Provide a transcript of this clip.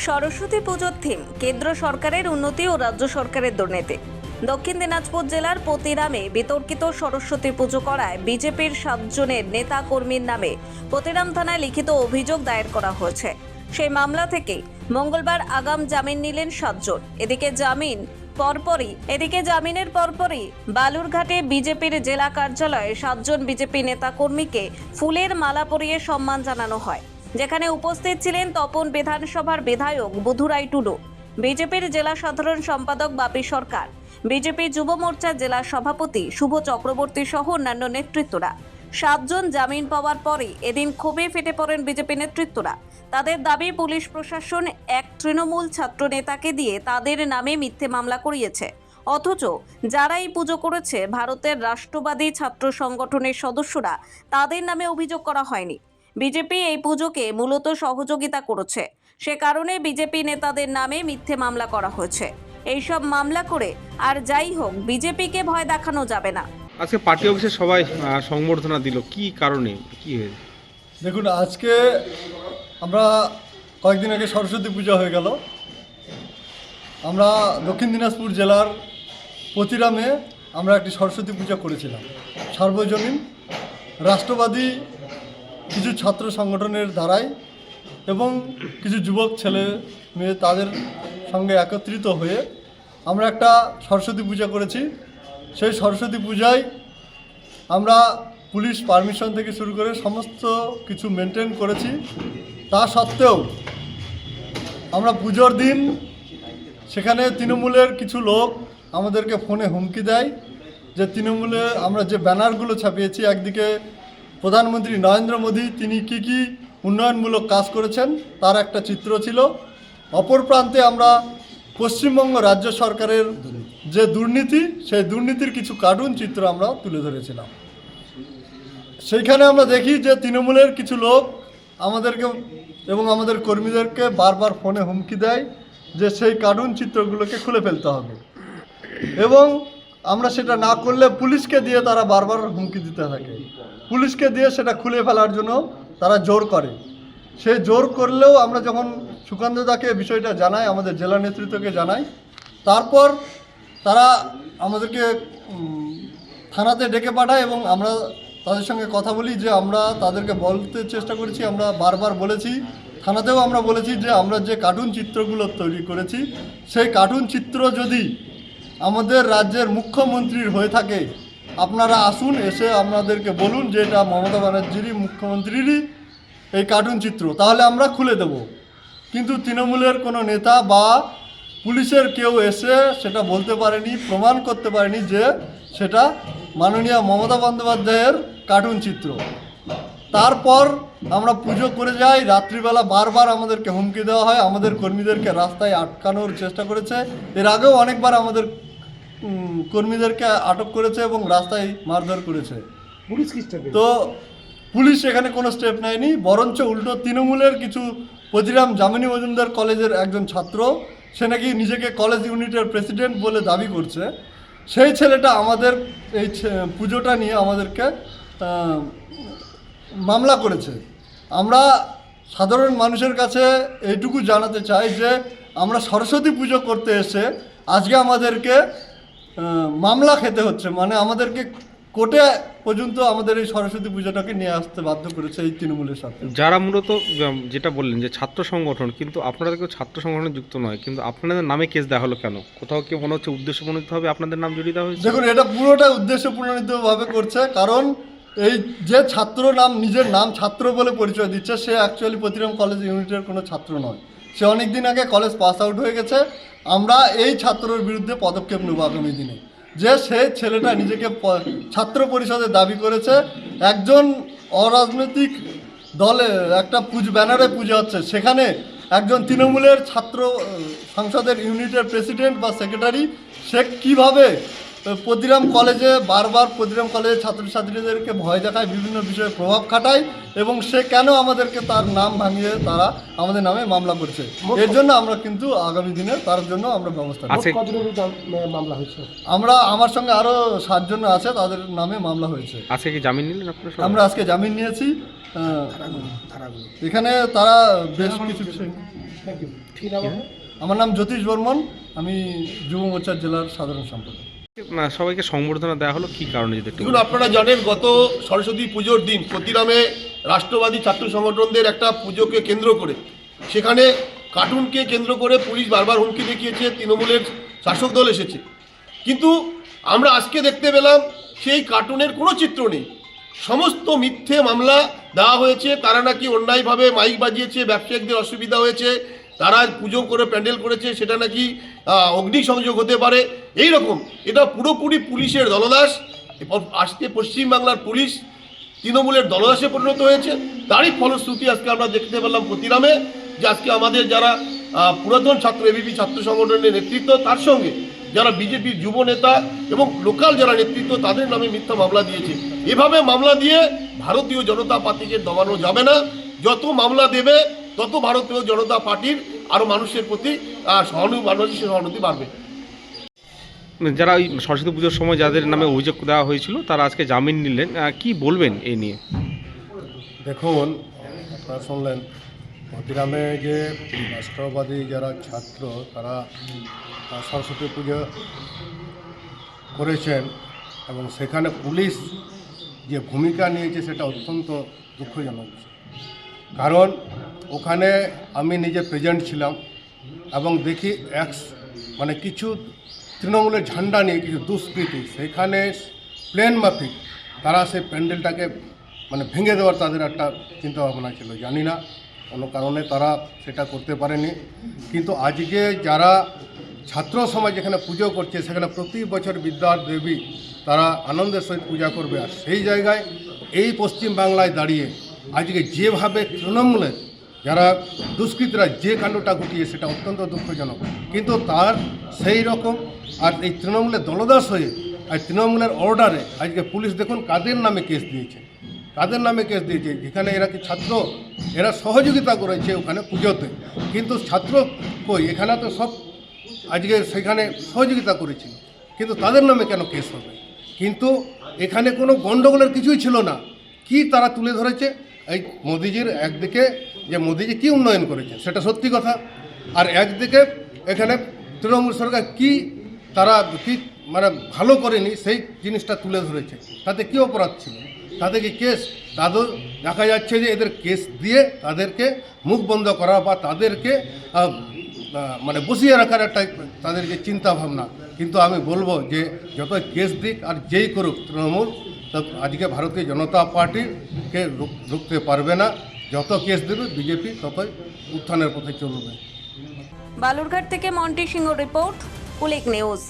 সরস্বতী পুজোর থিম কেন্দ্র সরকারের উন্নতি ও রাজ্য সরকারের দুর্নীতি। দক্ষিণ দিনাজপুর জেলার পতিরামে বিতর্কিত সরস্বতী পুজো করায় বিজেপির 7 জনের নেতা কর্মীর নামে পতিরাম থানায় লিখিত অভিযোগ দায়ের করা হয়েছে। সেই মামলা থেকে মঙ্গলবার আগাম জামিন নিলেন 7 জন। এদিকে জামিনের পরপরই বালুরঘাটে বিজেপির জেলা কার্যালয়ে 7 জন বিজেপি নেতা কর্মীকে ফুলের মালা পরিয়ে সম্মান জানানো হয়, যেখানে উপস্থিত ছিলেন তপন বিধানসভার বিধায়ক বুধুরাই টুডু, বিজেপির জেলা সাধারণ সম্পাদক বাপি সরকার, বিজেপি যুব মোর্চার জেলা সভাপতি শুভ চক্রবর্তী সহ অন্যান্য নেতৃত্বরা। 7 জন জামিন পাওয়ার পরে এদিন ক্ষোভে ফেটে পড়েন বিজেপি নেতৃত্বরা। তাদের দাবি, পুলিশ প্রশাসন এক তৃণমূল ছাত্র নেতাকে দিয়ে তাদের নামে মিথ্যে মামলা করিয়েছে, অথচ যারা এই পুজো করেছে ভারতের রাষ্ট্রবাদী ছাত্র সংগঠনের সদস্যরা, তাদের নামে অভিযোগ করা হয়নি। বিজেপি এই পুজোকে মূলত সহযোগিতা করেছে, সে কারণে বিজেপি নেতাদের নামে মিথ্যে মামলা করা হয়েছে। এইসব মামলা করে আর যাই হোক, বিজেপিকে ভয় দেখানো যাবে না। আজকে পার্টি অফিসে সবাই সংবর্ধনা দিল, কি কারণে, কি হয়েছে? দেখুন, আজকে আমরা কয়েকদিন আগে সরস্বতী পূজা হয়ে গেল। আমরা দক্ষিণ দিনাজপুর জেলার পতিরামে আমরা একটি সরস্বতী পূজা করেছিলাম। সার্বজনীন রাষ্ট্রবাদী কিছু ছাত্র সংগঠনের দ্বারাই এবং কিছু যুবক ছেলে মেয়ে তাদের সঙ্গে একত্রিত হয়ে আমরা একটা সরস্বতী পূজা করেছি। সেই সরস্বতী পূজায় আমরা পুলিশ পারমিশন থেকে শুরু করে সমস্ত কিছু মেনটেন করেছি। তা সত্ত্বেও আমরা পুজোর দিন সেখানে তৃণমূলের কিছু লোক আমাদেরকে ফোনে হুমকি দেয় যে তৃণমূলে আমরা যে ব্যানারগুলো ছাপিয়েছি, একদিকে প্রধানমন্ত্রী নরেন্দ্র মোদী তিনি কি উন্নয়নমূলক কাজ করেছেন তার একটা চিত্র ছিল, অপর প্রান্তে আমরা পশ্চিমবঙ্গ রাজ্য সরকারের যে দুর্নীতি, সেই দুর্নীতির কিছু কার্টুন চিত্র আমরা তুলে ধরেছিলাম। সেইখানে আমরা দেখি যে তৃণমূলের কিছু লোক আমাদেরকে এবং আমাদের কর্মীদেরকে বারবার ফোনে হুমকি দেয় যে সেই কার্টুন চিত্রগুলোকে খুলে ফেলতে হবে, এবং আমরা সেটা না করলে পুলিশকে দিয়ে তারা বারবার হুমকি দিতে থাকে। পুলিশকে দিয়ে সেটা খুলে ফেলার জন্য তারা জোর করে। সেই জোর করলেও আমরা যখন সুকান্তদাকে বিষয়টা জানাই, আমাদের জেলা নেতৃত্বকে জানাই, তারপর তারা আমাদেরকে থানাতে ডেকে পাঠায় এবং আমরা তাদের সঙ্গে কথা বলি যে আমরা তাদেরকে বলতে চেষ্টা করেছি, আমরা বারবার বলেছি, থানাতেও আমরা বলেছি যে আমরা যে কার্টুন চিত্রগুলো তৈরি করেছি সেই কার্টুন চিত্র যদি আমাদের রাজ্যের মুখ্যমন্ত্রীর হয়ে থাকে, আপনারা আসুন, এসে আপনাদেরকে বলুন যে এটা মমতা ব্যানার্জিরই মুখ্যমন্ত্রীরই এই কার্টুন চিত্র, তাহলে আমরা খুলে দেব। কিন্তু তৃণমূলের কোনো নেতা বা পুলিশের কেউ এসে সেটা বলতে পারেনি, প্রমাণ করতে পারেনি যে সেটা মাননীয় মমতা বন্দ্যোপাধ্যায়ের কার্টুন চিত্র। তারপর আমরা পুজো করে যাই, রাত্রিবেলা বারবার আমাদেরকে হুমকি দেওয়া হয়, আমাদের কর্মীদেরকে রাস্তায় আটকানোর চেষ্টা করেছে। এর আগেও অনেকবার আমাদের কর্মীদেরকে আটক করেছে এবং রাস্তায় মারধর করেছে। তো পুলিশ এখানে কোনো স্টেপ নেয়নি, বরঞ্চ উল্টো তৃণমূলের কিছু পতিরাম জামিনী মজুমদার কলেজের একজন ছাত্র, সে নাকি নিজেকে কলেজ ইউনিটের প্রেসিডেন্ট বলে দাবি করছে, সেই ছেলেটা আমাদের এই পুজোটা নিয়ে আমাদেরকে মামলা করেছে। আমরা সাধারণ মানুষের কাছে এইটুকু জানাতে চাই যে আমরা সরস্বতী পুজো করতে এসে আজকে আমাদেরকে মামলা খেতে হচ্ছে, মানে আমাদেরকে কোর্টে পর্যন্ত আমাদের এই সরস্বতী পুজোটাকে নিয়ে আসতে বাধ্য করেছে এই তৃণমূলের সাথে। যারা মূলত যেটা বললেন যে ছাত্র সংগঠন, কিন্তু আপনারা কেউ ছাত্র সংগঠনে যুক্ত নয়, কিন্তু আপনাদের নামে কেস দেওয়া হলো কেন? কোথাও কি মনে হচ্ছে উদ্দেশ্য প্রণোদিতভাবে আপনাদের নাম জড়িয়ে দেওয়া হয়েছে? দেখুন, এটা পুরোটা উদ্দেশ্য প্রণোদিতভাবে করছে, কারণ এই যে ছাত্র নিজের নাম ছাত্র বলে পরিচয় দিচ্ছে, সে অ্যাকচুয়ালি পতিরাম কলেজ ইউনিটের কোনো ছাত্র নয়, সে অনেক দিন আগে কলেজ পাস আউট হয়ে গেছে। আমরা এই ছাত্রর বিরুদ্ধে পদক্ষেপ নেব আগামী দিনে, যে সেই ছেলেটা নিজেকে ছাত্র পরিষদের দাবি করেছে। একজন অরাজনৈতিক দলে একটা ব্যানারে পুজো হচ্ছে, সেখানে একজন তৃণমূলের ছাত্র সংসদের ইউনিটের প্রেসিডেন্ট বা সেক্রেটারি সে কীভাবে পতিরাম কলেজে বারবার পতিরাম কলেজের ছাত্রছাত্রীদেরকে ভয় দেখায়, বিভিন্ন বিষয়ে প্রভাব খাটায়, এবং সে কেন আমাদেরকে তার নাম ভাঙিয়ে তারা আমাদের নামে মামলা করছে, এর জন্য আমরা কিন্তু আগামী দিনে তার জন্য আমরা ব্যবস্থা নেব। মামলা হয়েছে, আমার সঙ্গে আরও 7 জন আছে, তাদের নামে মামলা হয়েছে। আজকে কি জামিন নিলেন আপনারা? আমরা আজকে জামিন নিয়েছি। এখানে তারা বেশ কিছু বিষয় থ্যাংক ইউ কি নাম আপনার? আমার নাম জ্যোতিষ বর্মন, আমি যুব মোর্চার জেলার সাধারণ সম্পাদক। না, সবাইকে সংবর্ধনা দেওয়া হলো কি কারণে যদি একটু দেখুন, আপনারা জানেন গত সরস্বতী পুজোর দিন প্রতিরামে রাষ্ট্রবাদী ছাত্র সংগঠনদের একটা পুজোকে কেন্দ্র করে সেখানে কার্টুনকে কেন্দ্র করে পুলিশ বারবার হুমকি দেখিয়েছে, তৃণমূলের শাসক দল এসেছে, কিন্তু আমরা আজকে দেখতে পেলাম সেই কার্টুনের কোনো চিত্র নেই। সমস্ত মিথ্যে মামলা দেওয়া হয়েছে, তারা নাকি অন্যায়ভাবে মাইক বাজিয়েছে, ব্যবসায়িকদের অসুবিধা হয়েছে, তারা পুজো করে প্যান্ডেল করেছে, সেটা নাকি অগ্নিসংযোগ হতে পারে, এই রকম। এটা পুরোপুরি পুলিশের দলদাস। আজকে পশ্চিমবাংলার পুলিশ তৃণমূলের দলদাসে পরিণত হয়েছে। তারই ফলশ্রুতি আজকে আমরা দেখতে পেলাম প্রতিরামে যে আজকে আমাদের যারা পুরাতন ছাত্র এবিপি ছাত্র সংগঠনের নেতৃত্ব, তার সঙ্গে যারা বিজেপির যুব নেতা এবং লোকাল যারা নেতৃত্ব, তাদের নামে মিথ্যা মামলা দিয়েছে। এভাবে মামলা দিয়ে ভারতীয় জনতা পার্টিকে দমানো যাবে না। যত মামলা দেবে তত ভারতীয় জনতা পার্টির আরও মানুষের প্রতি সহানুভূতি বাড়বে। যারা ওই সরস্বতী পুজোর সময় যাদের নামে অভিযোগ দেওয়া হয়েছিল তারা আজকে জামিন নিলেন, কি বলবেন এই নিয়ে? দেখুন, আপনারা শুনলেন ক্ষতিরামে যে রাষ্ট্রবাদী যারা ছাত্র তারা সরস্বতী পুজো করেছেন এবং সেখানে পুলিশ যে ভূমিকা নিয়েছে সেটা অত্যন্ত দুঃখজনক। কারণ ওখানে আমি নিজে প্রেজেন্ট ছিলাম এবং দেখি মানে কিছু তৃণমূলের ঝান্ডা নিয়ে কিছু দুষ্কৃতী সেখানে প্লেন মাফিক তারা সেই প্যান্ডেলটাকে মানে ভেঙে দেওয়ার তাদের একটা চিন্তাভাবনা ছিল। জানি না কোনো কারণে তারা সেটা করতে পারেনি, কিন্তু আজকে যারা ছাত্র সমাজ যেখানে পুজো করছে সেখানে প্রতি বছর বিদ্যার দেবী তারা আনন্দের সহিত পূজা করবে, আর সেই জায়গায় এই পশ্চিমবাংলায় দাঁড়িয়ে আজকে যেভাবে তৃণমূলের যারা দুষ্কৃতীরা যে কাণ্ডটা ঘটিয়ে সেটা অত্যন্ত দুঃখজনক। কিন্তু তার সেই রকম আর এই তৃণমূলের দলদাস হয়ে আর তৃণমূলের অর্ডারে আজকে পুলিশ দেখুন কাদের নামে কেস দিয়েছে, যেখানে এরা কি ছাত্র, এরা সহযোগিতা করেছে ওখানে পুজোতে, কিন্তু ছাত্র কই, এখানে তো সব আজকে সেখানে সহযোগিতা করেছিল, কিন্তু তাদের নামে কেন কেস হবে? কিন্তু এখানে কোনো গণ্ডগোলের কিছুই ছিল না। কি তারা তুলে ধরেছে এই মোদিজির, একদিকে যে মোদিজি কি উন্নয়ন করেছে সেটা সত্যি কথা, আর একদিকে এখানে তৃণমূল সরকার কি তারা কি মানে ভালো করেনি সেই জিনিসটা তুলে ধরেছে। তাতে কি অপরাধ ছিল? তাতে কি কেস? তাদের দেখা যাচ্ছে যে এদের কেস দিয়ে তাদেরকে মুখ বন্ধ করা বা তাদেরকে মানে বসিয়ে রাখার একটা তাদের যে চিন্তাভাবনা। কিন্তু আমি বলবো যে যত কেস দিক আর যেই করুক তৃণমূল, তো আজকে ভারতীয় জনতা পার্টিকে রুখতে পারবে না। যত কেস দেবে বিজেপি ততই উত্থানের পথে চলবে। বালুরঘাট থেকে মন্টি সিংহ রিপোর্ট, কুলিক নিউজ।